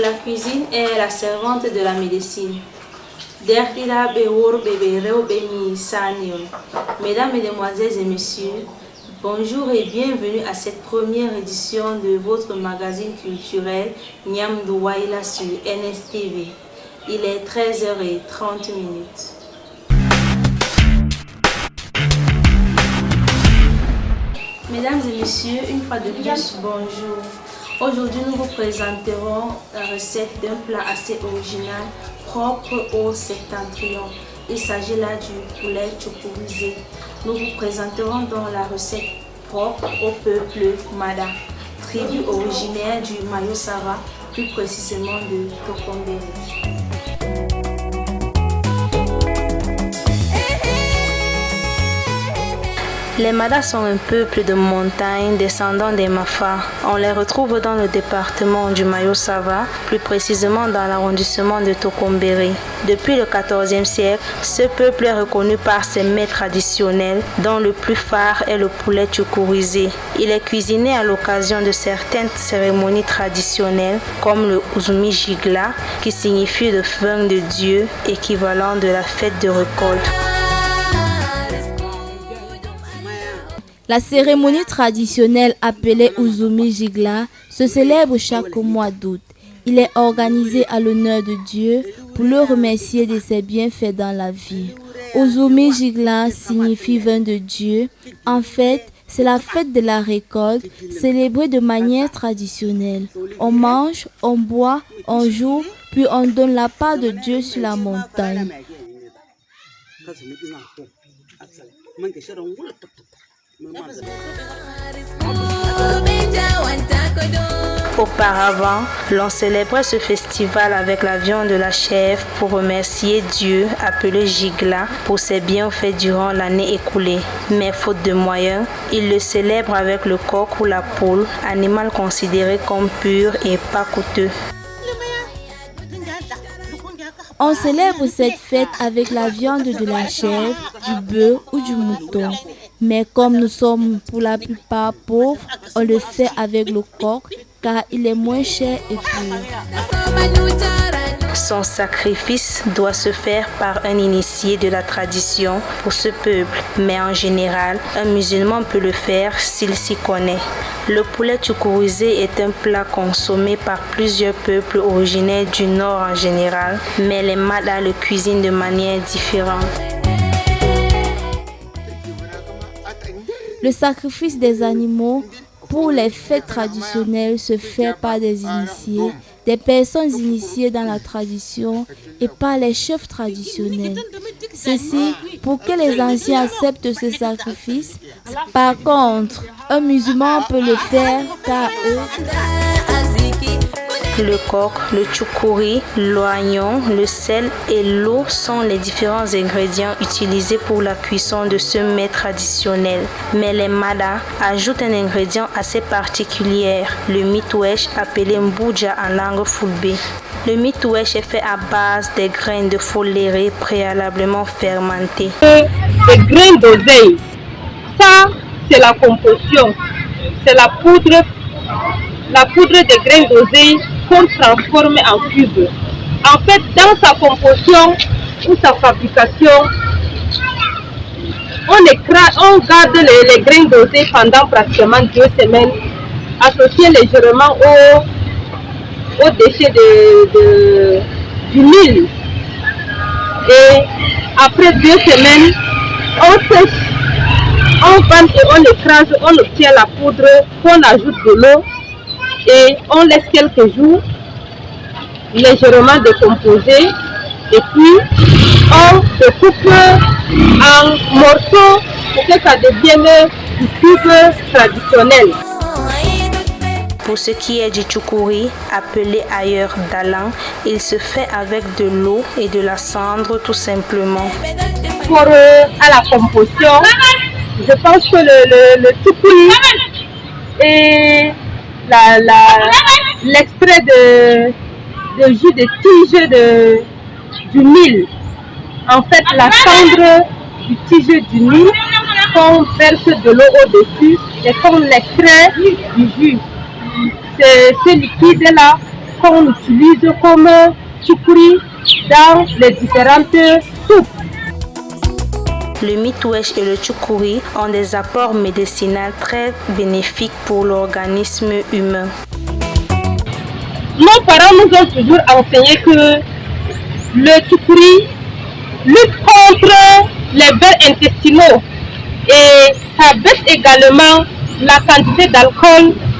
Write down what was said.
La cuisine est la servante de la médecine. Mesdames, Mesdemoiselles et Messieurs, bonjour et bienvenue à cette première édition de votre magazine culturel Niam Douaïla sur NSTV. Il est 13h30. Mesdames et messieurs, une fois de plus, bonjour. Aujourd'hui, nous vous présenterons la recette d'un plat assez original, propre au septentrion. Il s'agit là du poulet tchoukourisé. Nous vous présenterons donc la recette propre au peuple Mada, tribu originaire du Mayo Sava, plus précisément de Tokomberi. Les Madas sont un peuple de montagne descendant des Mafa. On les retrouve dans le département du Mayo Sava, plus précisément dans l'arrondissement de Tokomberi. Depuis le XIVe siècle, ce peuple est reconnu par ses mets traditionnels, dont le plus phare est le poulet tchoukourisé. Il est cuisiné à l'occasion de certaines cérémonies traditionnelles, comme le Uzumi Jigla, qui signifie le vin de Dieu, équivalent de la fête de récolte. La cérémonie traditionnelle appelée Uzumi Jigla se célèbre chaque mois d'août. Il est organisé à l'honneur de Dieu pour le remercier de ses bienfaits dans la vie. Uzumi Jigla signifie vin de Dieu. En fait, c'est la fête de la récolte célébrée de manière traditionnelle. On mange, on boit, on joue, puis on donne la part de Dieu sur la montagne. Auparavant, l'on célébrait ce festival avec la viande de la chèvre pour remercier Dieu, appelé Jigla, pour ses bienfaits durant l'année écoulée. Mais faute de moyens, il le célèbre avec le coq ou la poule, animal considéré comme pur et pas coûteux. On célèbre cette fête avec la viande de la chèvre, du bœuf ou du mouton. Mais comme nous sommes pour la plupart pauvres, on le fait avec le coq car il est moins cher et pur. Son sacrifice doit se faire par un initié de la tradition pour ce peuple, mais en général, un musulman peut le faire s'il s'y connaît. Le poulet tchoukourisé est un plat consommé par plusieurs peuples originaires du Nord en général, mais les Madas le cuisinent de manière différente. Le sacrifice des animaux pour les fêtes traditionnelles se fait par des initiés, des personnes initiées dans la tradition et par les chefs traditionnels. Ceci pour que les anciens acceptent ce sacrifice. Par contre, un musulman peut le faire car eux... Le coq, le tchoukouri, l'oignon, le sel et l'eau sont les différents ingrédients utilisés pour la cuisson de ce mets traditionnel. Mais les Madas ajoutent un ingrédient assez particulier, le mitouesh appelé mbouja en langue fulbe. Le mitouesh est fait à base des graines de foléré préalablement fermentées. Les grains d'oseille, ça c'est la composition, c'est la poudre des grains d'oseille qu'on transforme en cubes. En fait, dans sa composition ou sa fabrication, on garde les grains d'oseille pendant pratiquement 2 semaines, associés légèrement aux déchets du mil. Et après 2 semaines, on sèche, on vente et on écrase, on obtient la poudre qu'on ajoute de l'eau. Et on laisse quelques jours légèrement décomposer et puis on découpe en morceaux pour que ça devienne du cube traditionnel. Pour ce qui est du tchoukouri, appelé ailleurs dalan, il se fait avec de l'eau et de la cendre tout simplement. Pour à la composition, je pense que le tchoukouri et l'extrait de jus de tige du mil. En fait, la cendre du tige du mil, qu'on verse de l'eau au-dessus et qu'on l'extrait du jus. Ce liquide-là qu'on utilise comme choukouri dans les différentes soupes. Le mitouèche et le tchoukouri ont des apports médicinaux très bénéfiques pour l'organisme humain. Nos parents nous ont toujours enseigné que le tchoukouri lutte contre les vers intestinaux et ça baisse également la quantité d'alcool